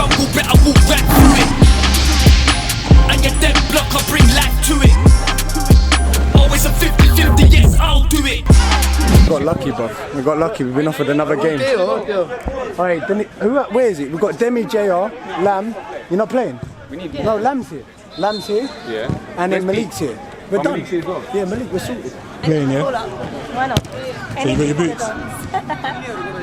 jungle, better walk right through it. And your dead block, I bring life to it. Always a 50-50, yes, I'll do it. We got lucky, bruv. We got lucky. We've been offered another game. Alright, where is it? We've got Demi, JR, Lam. You're not playing? We need No, Lam's here. Lam's here. Yeah. And then Malik's here. We're done. Malik's here as well? Yeah, Malik, we're sorted. Playing, yeah? Why not? So you got your boots?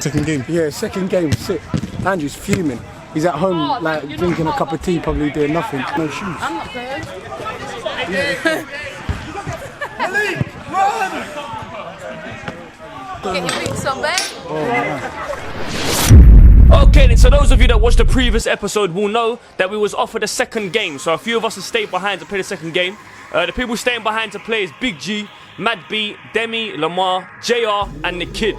Second game? Yeah, second game, sick. Andrew's fuming. He's at home, like, drinking a cup of tea, probably doing nothing. No shoes. I'm not playing. Malik, run! Get your boots on, babe. Oh, man. Okay, then, so those of you that watched the previous episode will know that we was offered a second game. So a few of us have stayed behind to play the second game. The people staying behind to play is Big G, Mad B, Demi, Lamar, JR, and the Kid.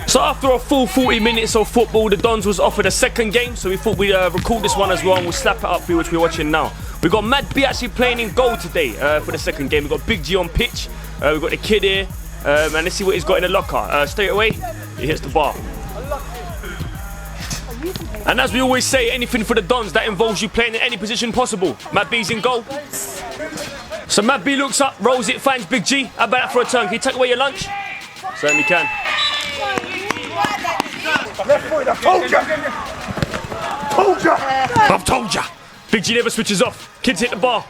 So after a full 40 minutes of football, the Dons was offered a second game, so we thought we'd record this one as well and we'll slap it up for you, which we're watching now. We got Mad B actually playing in goal today for the second game. We got Big G on pitch, we got the Kid here, and let's see what he's got in the locker. Straight away, he hits the bar. And as we always say, anything for the Dons that involves you playing in any position possible. Mad B's in goal. So Mad B looks up, rolls it, finds Big G. How about that for a turn? Can you take away your lunch? Certainly can. Left foot, I told ya! Told ya! I've told ya! Big G never switches off. Kids hit the bar.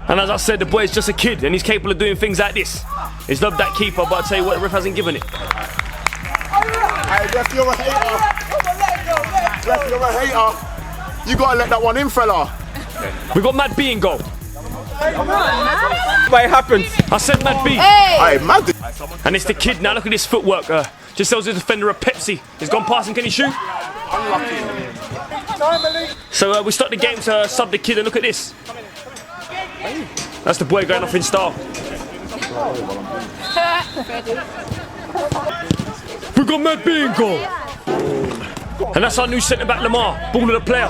And as I said, the boy is just a kid and he's capable of doing things like this. He's loved that keeper, but I'll tell you what, the ref hasn't given it. Hey, ref, you're a hater. Ref, you're a hater. You gotta let that one in, fella. We got Mad B in goal. But it happens. I said Mad B. Hey, Mad. And it's the Kid now. Look at this footwork. Just sells the defender a Pepsi. He's gone past him. Can he shoot? So we start the game to sub the Kid and look at this. That's the boy going off in style. We got Mad B in goal. And that's our new centre back Lamar. Ball of the player.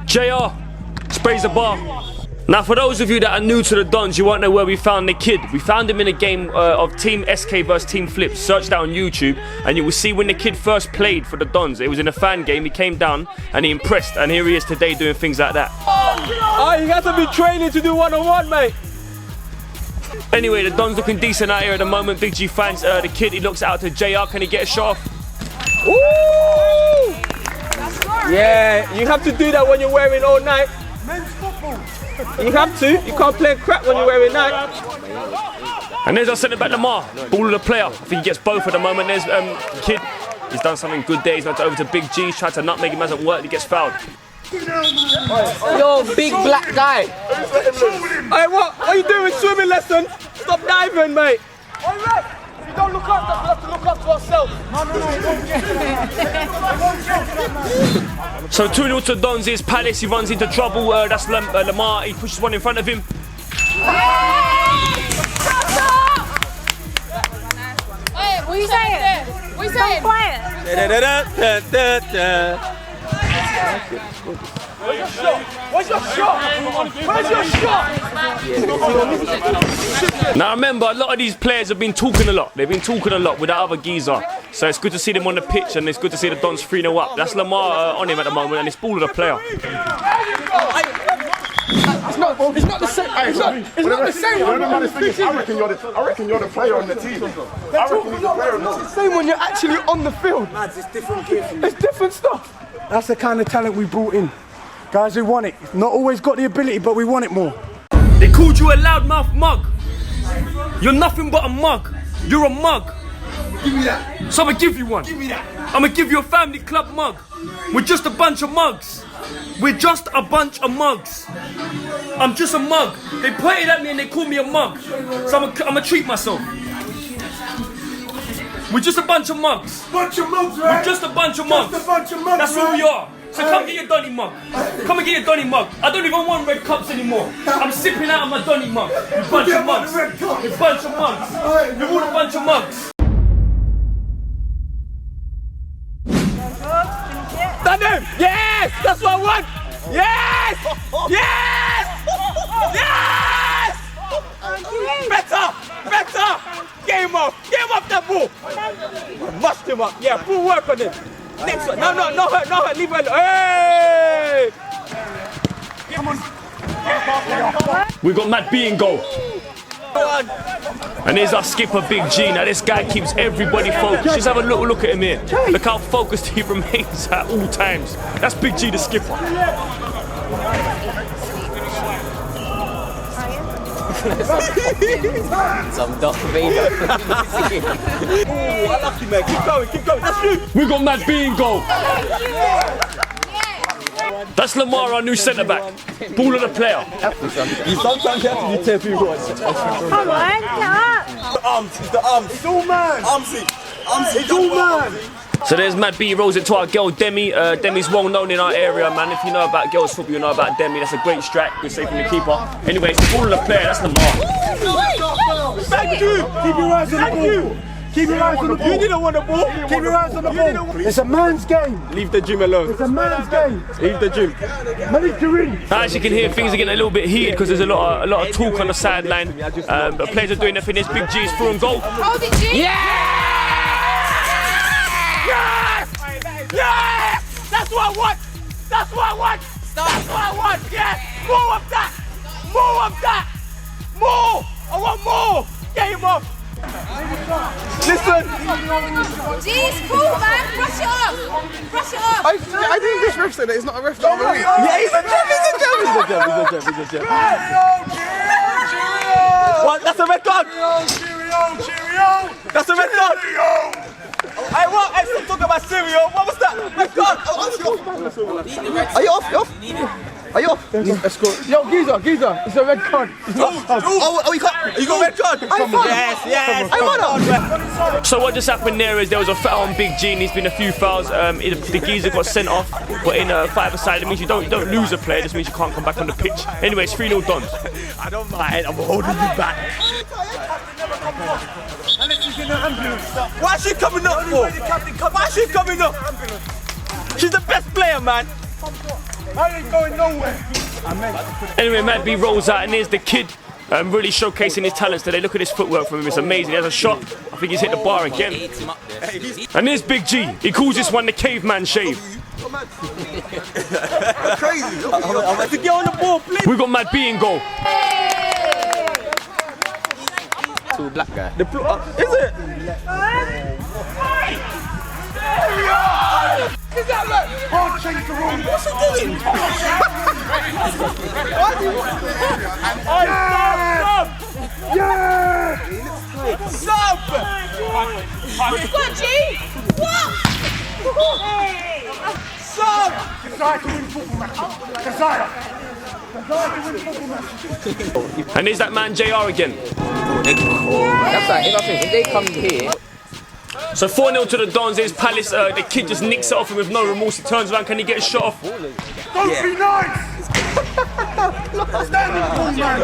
JR sprays the bar. Now for those of you that are new to the Dons, you won't know where we found the Kid. We found him in a game of Team SK vs Team Flips. Search that on YouTube and you will see when the Kid first played for the Dons. It was in a fan game, he came down and he impressed, and here he is today doing things like that. Oh, you got to be training to do one-on-one, mate. Anyway, the Dons looking decent out here at the moment. Big G finds the Kid, he looks out to JR, can he get a shot off? Woo! Yeah, you have to do that when you're wearing all night. Men's football. You have to. You can't play crap when you're wearing night. And there's our centre back Lamar, ball of the player. I think he gets both at the moment. There's Kid, he's done something good there. He's went over to Big G, he's tried to nutmeg him, hasn't worked, he gets fouled. Yo, big black guy. Hey, what are you doing? Swimming lesson? Stop diving, mate. Hey, ref, if you don't look up, we have to look up to ourselves. No. So 2-0 to Dons is Palace, he runs into trouble, that's Lamar, he pushes one in front of him. Hey, what are you saying? What are you saying? Quiet. Where's your shot? Where's your shot? Where's your shot? Now remember, a lot of these players have been talking a lot. They've been talking a lot with that other geezer. So it's good to see them on the pitch and it's good to see the Dons 3-0 up. That's Lamar on him at the moment and it's ball of the player. It's not the same. It's not the same. I reckon you're the player on the team. I reckon you're the player on the team. It's the same when you're actually on the field. It's different gear from It's different stuff. That's the kind of talent we brought in. Guys who want it. Not always got the ability, but we want it more. They called you a loudmouth mug. You're nothing but a mug. You're a mug. Give me that. So I'ma give you one. Give me that. I'ma give you a family club mug. We're just a bunch of mugs. We're just a bunch of mugs. I'm just a mug. They pointed at me and they called me a mug. So I'ma treat myself. We're just a bunch of mugs. Bunch of mugs, right? We're just a bunch of mugs. Just a bunch of mugs, That's who we are. So come get your Donny mug. Come and get your Donny mug. I don't even want red cups anymore. I'm sipping out of my Donny mug. You bunch of mugs. You bunch of mugs. You're all a bunch of mugs. Done him! Yes! That's what I want! Yes! Yes! Yes! Better! Better! Game him off. Get him off that ball. Mushed him up. Yeah, full work on him. Next one. No hurt. Leave him alone. Hey! We've got Matt B in goal. And here's our skipper, Big G. Now this guy keeps everybody focused. Just have a little look at him here. Look how focused he remains at all times. That's Big G, the skipper. Some Darth Vader. I love you, man. Keep going. That's you. We got Matt B in goal. That's Lamar, our new centre back. Ball of the player. You sometimes have to do 10 people. Come on, get up. It's the arms. It's all man. Armsy. It's all man. So there's Matt B, rolls it to our girl Demi. Demi's well known in our area, man. If you know about girls football, you know about Demi. That's a great strike. Good save from the keeper. Anyway, it's the ball of the player. That's Lamar. Thank you. Keep your eyes on the ball. Keep your eyes on the ball. You didn't want the ball. Keep your eyes on the ball. It's a man's game. Leave the gym alone. It's a man's game. Leave the gym. Malik Kareem. As you can hear, things are getting a little bit heated because there's a lot of talk on the sideline. But players are doing their thing. This Big G is through and goal. Hold it, G. Yeah! That's what I want! That's what I want! That's what I want! Yeah! More of that! More of that! More! I want more! Get him off! Listen! G, it's cool, man. Brush it off. Brush it off. I think this ref said that it's not a ref. Yeah, he's a gem! What? That's a red card! That's a red card! Hey, what? Hey, stop talking about cereal. What was that? Red card! Are you off? Are you off? Let's go. Yo, Geezer. It's a red card. You got red card? Yes. I won. So what just happened there is there was a foul on Big G and there's been a few fouls. The geezer got sent off, but in a five-a-side it means you don't lose a player, it just means you can't come back on the pitch. Anyway, it's 3-0 DONS. I don't mind, I'm holding you back. Why is she coming up for? Why is she coming up? She's the best player, man. I ain't going nowhere. Anyway, Matt B rolls out and there's the kid really showcasing his talents today. Look at his footwork from him, it's amazing. He has a shot, I think he's hit the bar again. And there's Big G, he calls this one the caveman shave. Crazy. I'm about to get on the ball, please. We've got Matt B in goal. Two black guy. Is it? Is that man? Can't change the rules. What's he doing? Stop! What, G? What? Stop! Desire to win football matches. Desire to win football matches. And there's that man JR again. That's like, if they come here. So 4-0 to the DONS, there's Palace, the kid just nicks it off him with no remorse, he turns around, can he get a shot off? Don't be nice. Stand up, man.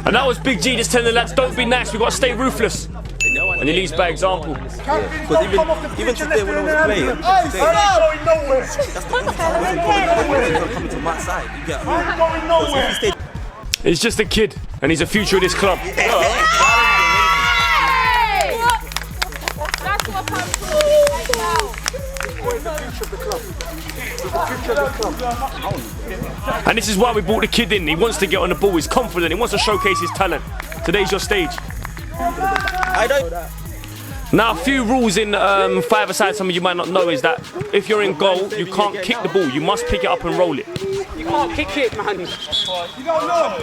And that was Big G just telling the lads, don't be nice, we've got to stay ruthless. And he leads by example. Because even today when I was playing, I ain't going nowhere. coming to my side, you get I ain't going nowhere. He's just a kid, and he's a future of this club. That's what I'm And this is why we brought the kid in. He wants to get on the ball, he's confident, he wants to showcase his talent. Today's your stage. I don't. Now, a few rules in five-a-side, some of you might not know, is that if you're in goal, you can't kick the ball, you must pick it up and roll it. You can't kick it, man. You don't know.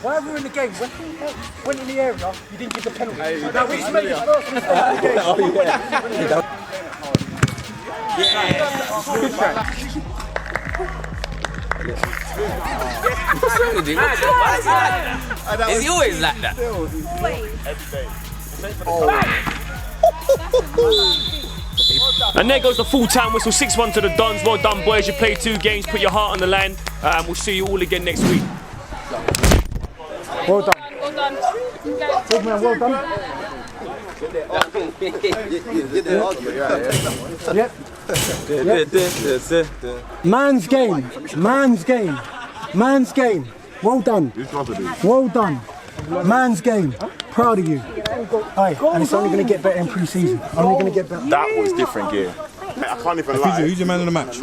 Why we're in the game, when in the area, you didn't give the penalty. Now we just made it first mistake in the game. What's wrong with you? Why is he like that? Is he always like that? And there goes the full-time whistle, 6-1 to the DONS. Well done, boys, you played 2 games, put your heart on the line, and we'll see you all again next week. Well done. Well done. Big man, well done. Yep. Man's game. Man's game. Man's game. Well done. Well done. Man's game. Proud of you. Aye, and it's only going to get better in pre-season. Only going to get better. That was different gear. I can't even lie. Who's your man in the match?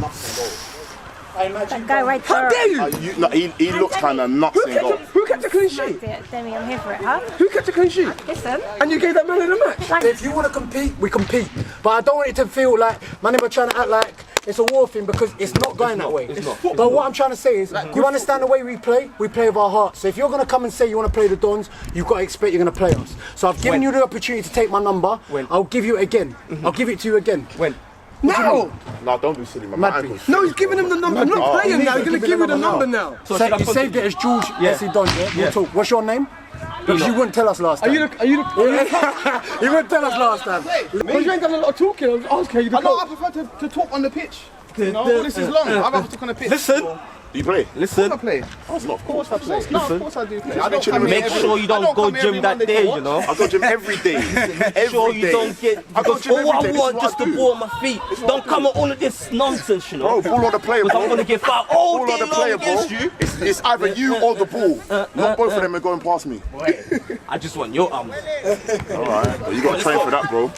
That guy right there. How dare you? He looks kind of nuts in goal. Who kept a clean sheet? Demi, I'm here for it, huh? Who kept a clean sheet? Listen. And you gave that man in the match? If you want to compete, we compete. But I don't want it to feel like man are trying to act like it's a war thing because it's not going that way. But what I'm trying to say is, you understand the way we play with our hearts. So if you're going to come and say you want to play the Dons, you've got to expect you're going to play us. So I've given you the opportunity to take my number. I'll give you it again. I'll give it to you again. When? Now! No, don't be silly, man. My ankle's No, he's giving him the number. I'm not playing now. He's going to give you the number now. So you saved it as George. Yes, he done. Yeah. We'll talk. What's your name? Because you wouldn't tell us last time. Are you the... You wouldn't tell us last time. Because you ain't done a lot of talking. I was asking you to I prefer to talk on the pitch. No, this is long. I'd rather talk on the pitch. Listen. Do you play? Listen. I play. Of course I play. No, of course I do play. I don't come Make here sure you don't go gym that day, you know. I go gym every day. Make sure you don't get. Because all I want just to ball on my feet. Don't come with all of this nonsense, you know. Bro, ball on the player, Because bro. I'm gonna get fouled all Ball day on the long player, bro. against you. It's either you or the ball. Not both of them are going past me. I just want your arms. Alright, you got to train for that, bro.